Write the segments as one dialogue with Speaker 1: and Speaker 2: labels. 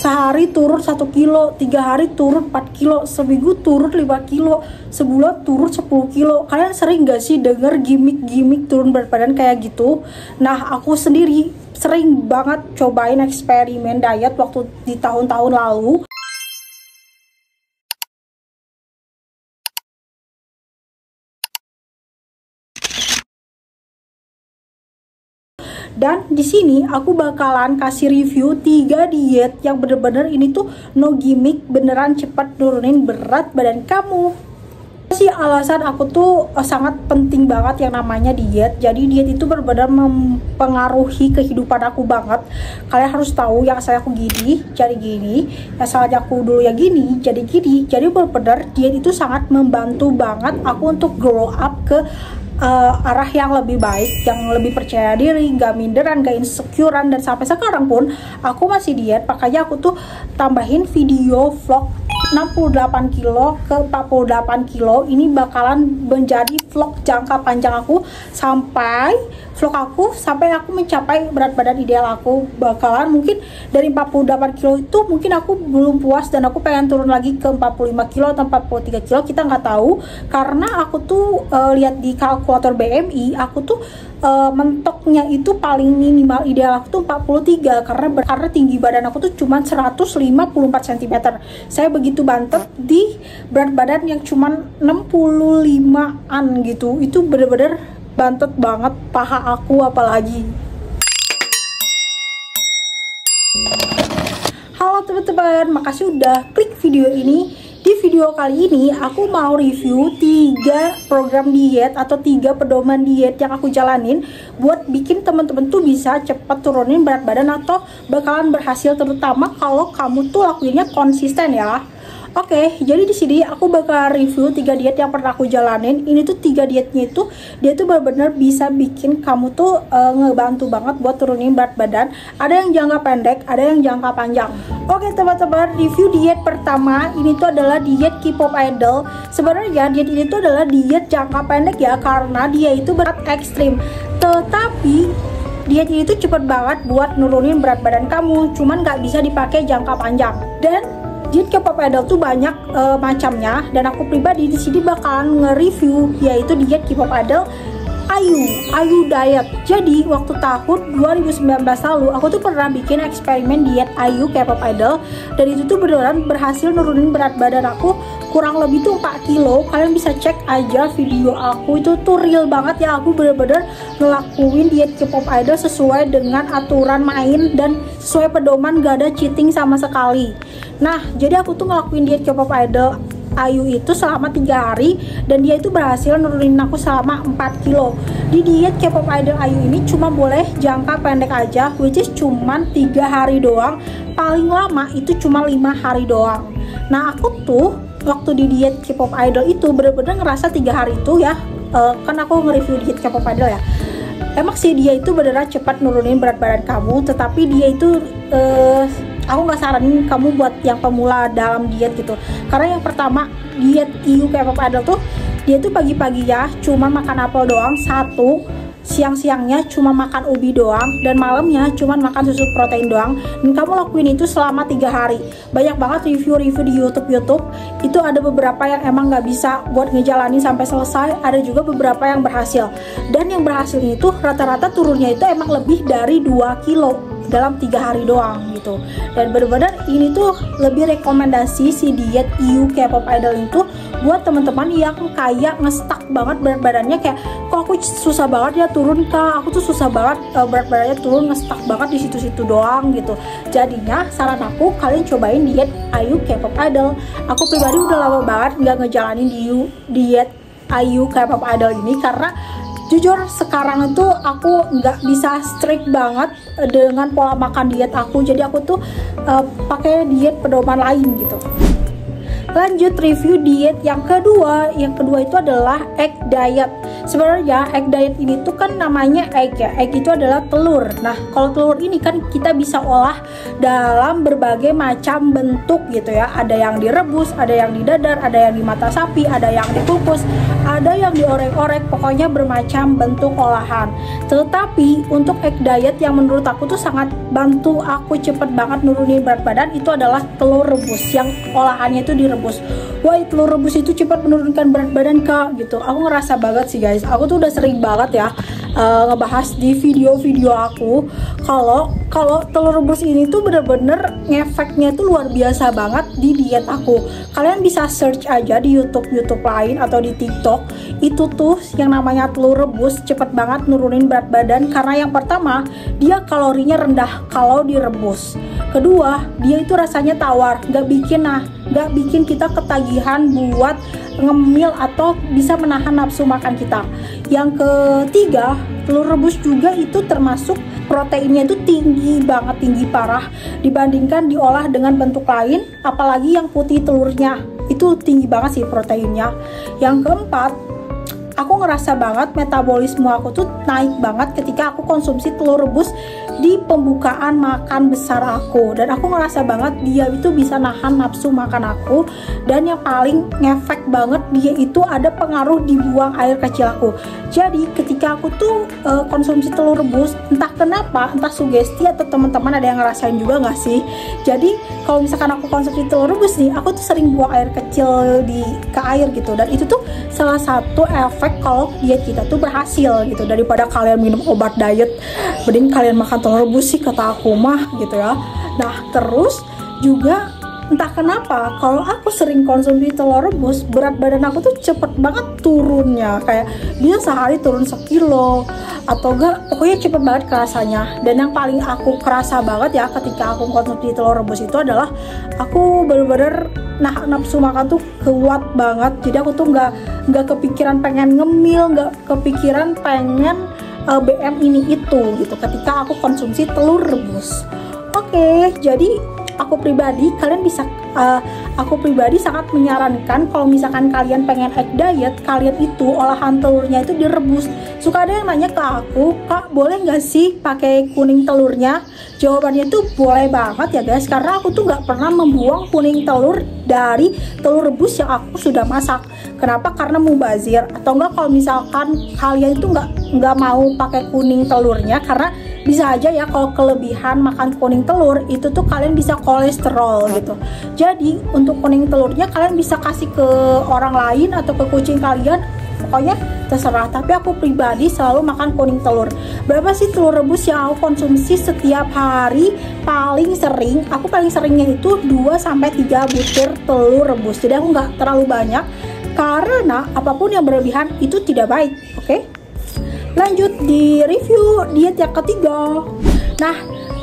Speaker 1: sehari turun 1 kilo, 3 hari turun 4 kilo, seminggu turun 5 kilo, sebulan turun 10 kilo. Kalian sering gak sih denger gimmick-gimmick turun berat badan kayak gitu? Nah, aku sendiri sering banget cobain eksperimen diet waktu di tahun-tahun lalu. Dan di sini aku bakalan kasih review 3 diet yang bener-bener ini tuh no gimmick, beneran cepat nurunin berat badan kamu. Sih alasan aku tuh sangat penting banget yang namanya diet. Jadi diet itu benar-benar mempengaruhi kehidupan aku banget. Kalian harus tahu yang saya aku gini jadi gini, yang salahnya aku dulu ya gini jadi gini. Jadi benar-benar diet itu sangat membantu banget aku untuk grow up ke arah yang lebih baik, yang lebih percaya diri, gak minderan, gak insecurean. Dan sampai sekarang pun aku masih diet. Makanya aku tuh tambahin video vlog 68 kilo ke 48 kilo. Ini bakalan menjadi vlog jangka panjang aku sampai aku mencapai berat badan ideal aku. Bakalan mungkin dari 48 kilo itu mungkin aku belum puas dan aku pengen turun lagi ke 45 kilo atau 43 kilo, kita nggak tahu. Karena aku tuh lihat di kalkulator BMI, aku tuh mentoknya itu paling minimal ideal aku tuh 43 karena tinggi badan aku tuh cuma 154 cm. Saya begitu bantet di berat badan yang cuma 65an gitu. Itu bener-bener bantet banget paha aku apalagi. Halo teman-teman, makasih udah klik video ini. Di video kali ini aku mau review 3 program diet atau 3 pedoman diet yang aku jalanin buat bikin teman-teman tuh bisa cepat turunin berat badan atau bakalan berhasil, terutama kalau kamu tuh lakuinnya konsisten ya. Oke, jadi di sini aku bakal review 3 diet yang pernah aku jalanin. Ini tuh 3 dietnya itu dia tuh benar-benar bisa bikin kamu tuh ngebantu banget buat turunin berat badan. Ada yang jangka pendek, ada yang jangka panjang. Oke teman-teman, review diet pertama ini tuh adalah diet K-pop idol. Sebenarnya diet ini tuh adalah diet jangka pendek ya, karena dia itu berat ekstrim. Tetapi diet ini tuh cepet banget buat nurunin berat badan kamu, cuman nggak bisa dipakai jangka panjang. Dan diet K-pop idol tuh banyak macamnya, dan aku pribadi di sini bakalan nge-review yaitu diet K-pop idol IU diet. Jadi waktu tahun 2019 lalu aku tuh pernah bikin eksperimen diet IU K-pop idol, dan itu tuh beneran berhasil nurunin berat badan aku kurang lebih tuh 4 kilo. Kalian bisa cek aja video aku, itu tuh real banget ya. Aku bener-bener ngelakuin diet K-pop idol sesuai dengan aturan main dan sesuai pedoman, gak ada cheating sama sekali. Nah, jadi aku tuh ngelakuin diet K-pop idol IU itu selama 3 hari, dan dia itu berhasil nurunin aku selama 4 kilo. Di diet K-pop idol IU ini cuma boleh jangka pendek aja, which is cuman 3 hari doang. Paling lama itu cuma 5 hari doang. Nah, aku tuh waktu di diet K-pop idol itu bener-bener ngerasa 3 hari itu ya, kan aku nge-review diet K-pop idol ya, emang sih dia itu beneran cepat nurunin berat badan kamu. Tetapi dia itu aku nggak saranin kamu buat yang pemula dalam diet gitu. Karena yang pertama, diet IU K-pop idol tuh dia tuh pagi-pagi ya cuma makan apel doang 1, siang-siangnya cuma makan ubi doang, dan malamnya cuma makan susu protein doang. Dan kamu lakuin itu selama 3 hari. Banyak banget review-review di YouTube itu ada beberapa yang emang nggak bisa buat ngejalanin sampai selesai, ada juga beberapa yang berhasil. Dan yang berhasil itu rata-rata turunnya itu emang lebih dari 2 kilo dalam 3 hari doang gitu. Dan bener-bener ini tuh lebih rekomendasi si diet IU K-pop idol itu buat teman-teman yang kayak ngestak banget berat badannya, kayak kok aku susah banget ya turun kak, aku tuh susah banget berat badannya turun, ngestak banget di situ-situ doang gitu. Jadinya saran aku, kalian cobain diet IU K-pop idol. Aku pribadi udah lama banget nggak ngejalanin diet IU K-pop idol ini, karena jujur sekarang itu aku nggak bisa strict banget dengan pola makan diet aku. Jadi aku tuh pakai diet pedoman lain gitu. Lanjut review diet yang kedua. Yang kedua itu adalah egg diet. Sebenarnya egg diet ini tuh kan namanya egg ya. Egg itu adalah telur. Nah, kalau telur ini kan kita bisa olah dalam berbagai macam bentuk gitu ya. Ada yang direbus, ada yang didadar, ada yang di mata sapi, ada yang dikukus, ada yang diorek-orek, pokoknya bermacam bentuk olahan. Tetapi untuk egg diet yang menurut aku tuh sangat bantu aku cepet banget nurunin berat badan itu adalah telur rebus yang olahannya itu direbus. Wah, telur rebus itu cepat menurunkan berat badan kak gitu. Aku ngerasa banget sih guys. Aku tuh udah sering banget ya ngebahas di video-video aku kalau telur rebus ini tuh bener-bener ngefeknya tuh luar biasa banget di diet aku. Kalian bisa search aja di YouTube lain atau di TikTok. Itu tuh yang namanya telur rebus cepet banget nurunin berat badan karena yang pertama dia kalorinya rendah kalau direbus. Kedua, dia itu rasanya tawar, nggak bikin kita ketagihan buat ngemil atau bisa menahan nafsu makan kita. Yang ketiga, telur rebus juga itu termasuk proteinnya itu tinggi banget, tinggi parah dibandingkan diolah dengan bentuk lain, apalagi yang putih telurnya itu tinggi banget sih proteinnya. Yang keempat, aku ngerasa banget metabolisme aku tuh naik banget ketika aku konsumsi telur rebus di pembukaan makan besar aku, dan aku ngerasa banget dia itu bisa nahan nafsu makan aku. Dan yang paling ngefek banget dia itu ada pengaruh di buang air kecil aku. Jadi ketika aku tuh konsumsi telur rebus, entah kenapa, entah sugesti atau teman-teman ada yang ngerasain juga nggak sih? Jadi kalau misalkan aku konsumsi telur rebus nih, aku tuh sering buang air kecil ke air gitu, dan itu tuh salah satu efek kalau diet kita tuh berhasil gitu. Daripada kalian minum obat diet, mending kalian makan telur rebus sih kata aku mah gitu ya. Nah, terus juga entah kenapa kalau aku sering konsumsi telur rebus, berat badan aku tuh cepet banget turunnya. Kayak dia sehari turun 1 kilo atau enggak, pokoknya cepet banget kerasanya. Dan yang paling aku kerasa banget ya ketika aku konsumsi telur rebus itu adalah aku bener-bener nafsu makan tuh kuat banget. Jadi aku tuh nggak kepikiran pengen ngemil, nggak kepikiran pengen BM ini itu gitu ketika aku konsumsi telur rebus. Oke, jadi aku pribadi sangat menyarankan kalau misalkan kalian pengen egg diet, kalian itu olahan telurnya itu direbus. Suka ada yang nanya ke aku, kak boleh nggak sih pakai kuning telurnya? Jawabannya itu boleh banget ya guys, karena aku tuh nggak pernah membuang kuning telur dari telur rebus yang aku sudah masak. Kenapa? Karena mubazir. Atau enggak kalau misalkan kalian itu nggak mau pakai kuning telurnya, karena bisa aja ya kalau kelebihan makan kuning telur itu tuh kalian bisa kolesterol gitu. Jadi untuk kuning telurnya kalian bisa kasih ke orang lain atau ke kucing kalian, pokoknya terserah. Tapi aku pribadi selalu makan kuning telur. Berapa sih telur rebus yang aku konsumsi setiap hari? Paling seringnya itu 2-3 butir telur rebus. Jadi aku nggak terlalu banyak karena apapun yang berlebihan itu tidak baik. Oke? Lanjut di review diet yang ketiga. Nah,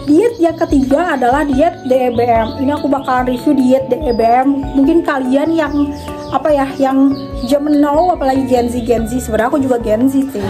Speaker 1: diet yang ketiga adalah diet DEBM. Ini aku bakalan review diet DEBM. Mungkin kalian yang yang zaman now, apalagi Gen Z, sebenarnya aku juga Gen Z sih.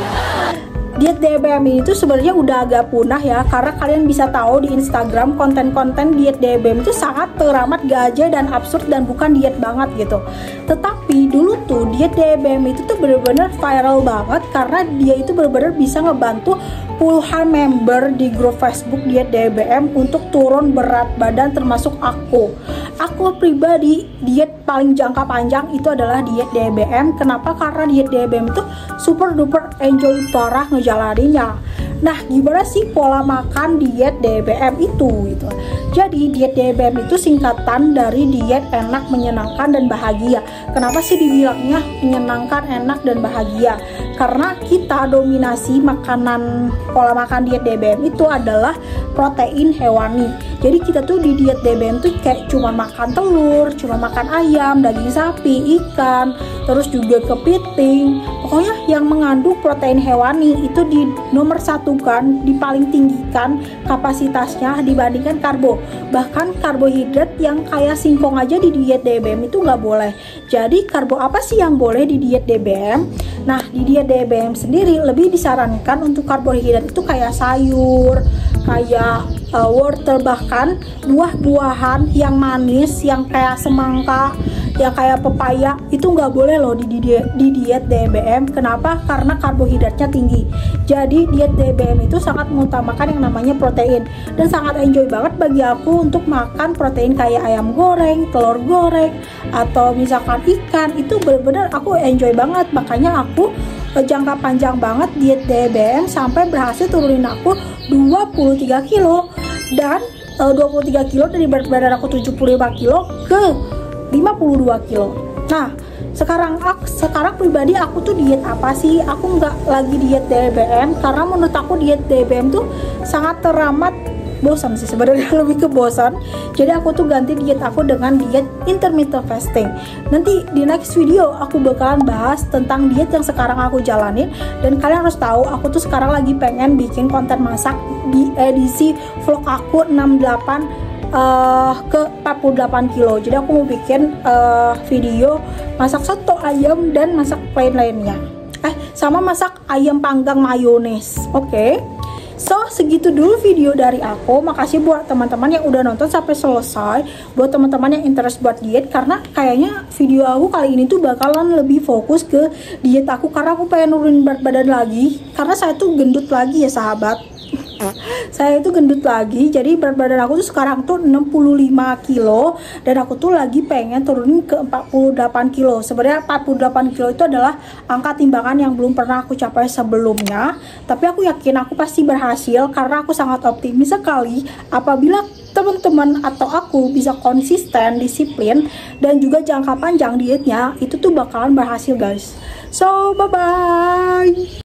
Speaker 1: Diet DEBM ini tuh sebenarnya udah agak punah ya, karena kalian bisa tahu di Instagram konten-konten diet DEBM itu sangat teramat gajah dan absurd dan bukan diet banget gitu. Tetapi dulu tuh diet DEBM itu tuh bener-bener viral banget karena dia itu bener-bener bisa ngebantu puluhan member di grup Facebook diet DEBM untuk turun berat badan, termasuk aku. Aku pribadi diet paling jangka panjang itu adalah diet DEBM. Kenapa? Karena diet DEBM itu super duper enjoy parah ngejalaninnya. Nah, gimana sih pola makan diet DEBM itu gitu. Jadi diet DEBM itu singkatan dari diet enak, menyenangkan, dan bahagia. Kenapa sih dibilangnya menyenangkan, enak, dan bahagia? Karena kita dominasi makanan, pola makan diet DEBM itu adalah protein hewani. Jadi kita tuh di diet DEBM tuh kayak cuma makan telur, cuma makan ayam, daging sapi, ikan, terus juga kepiting. Pokoknya yang mengandung protein hewani itu di nomor 1 kan, di paling tinggikan kapasitasnya dibandingkan karbo. Bahkan karbohidrat yang kayak singkong aja di diet DEBM itu nggak boleh. Jadi karbo apa sih yang boleh di diet DEBM? Nah, di diet DEBM sendiri lebih disarankan untuk karbohidrat itu kayak sayur, kayak wortel, bahkan buah-buahan yang manis yang kayak semangka ya kayak pepaya itu nggak boleh loh di diet DBM. Kenapa? Karena karbohidratnya tinggi. Jadi diet DBM itu sangat mengutamakan yang namanya protein, dan sangat enjoy banget bagi aku untuk makan protein kayak ayam goreng, telur goreng, atau misalkan ikan. Itu bener-bener aku enjoy banget. Makanya aku jangka panjang banget diet DBM sampai berhasil turunin aku 23 kilo, dan 23 kilo dari berat badan aku 75 kilo ke 52 kilo. Nah, sekarang pribadi aku tuh diet apa sih? Aku nggak lagi diet DBM karena menurut aku diet DBM tuh sangat teramat bosan sih sebenarnya, lebih ke bosan. Jadi aku tuh ganti diet aku dengan diet intermittent fasting. Nanti di next video aku bakalan bahas tentang diet yang sekarang aku jalanin, dan kalian harus tahu aku tuh sekarang lagi pengen bikin konten masak di edisi vlog aku 68 ke 48 kilo. Jadi aku mau bikin video masak soto ayam dan masak plain lainnya, sama masak ayam panggang mayones. Oke. So, segitu dulu video dari aku. Makasih buat teman-teman yang udah nonton sampai selesai. Buat teman-teman yang interest buat diet, karena kayaknya video aku kali ini tuh bakalan lebih fokus ke diet aku, karena aku pengen nurunin berat badan lagi. Karena saya tuh gendut lagi ya sahabat. Saya itu gendut lagi, jadi berat badan aku tuh sekarang tuh 65 kilo, dan aku tuh lagi pengen turunin ke 48 kilo. Sebenarnya 48 kilo itu adalah angka timbangan yang belum pernah aku capai sebelumnya, tapi aku yakin aku pasti berhasil karena aku sangat optimis sekali apabila teman-teman atau aku bisa konsisten, disiplin, dan juga jangka panjang dietnya, itu tuh bakalan berhasil guys. So, bye-bye.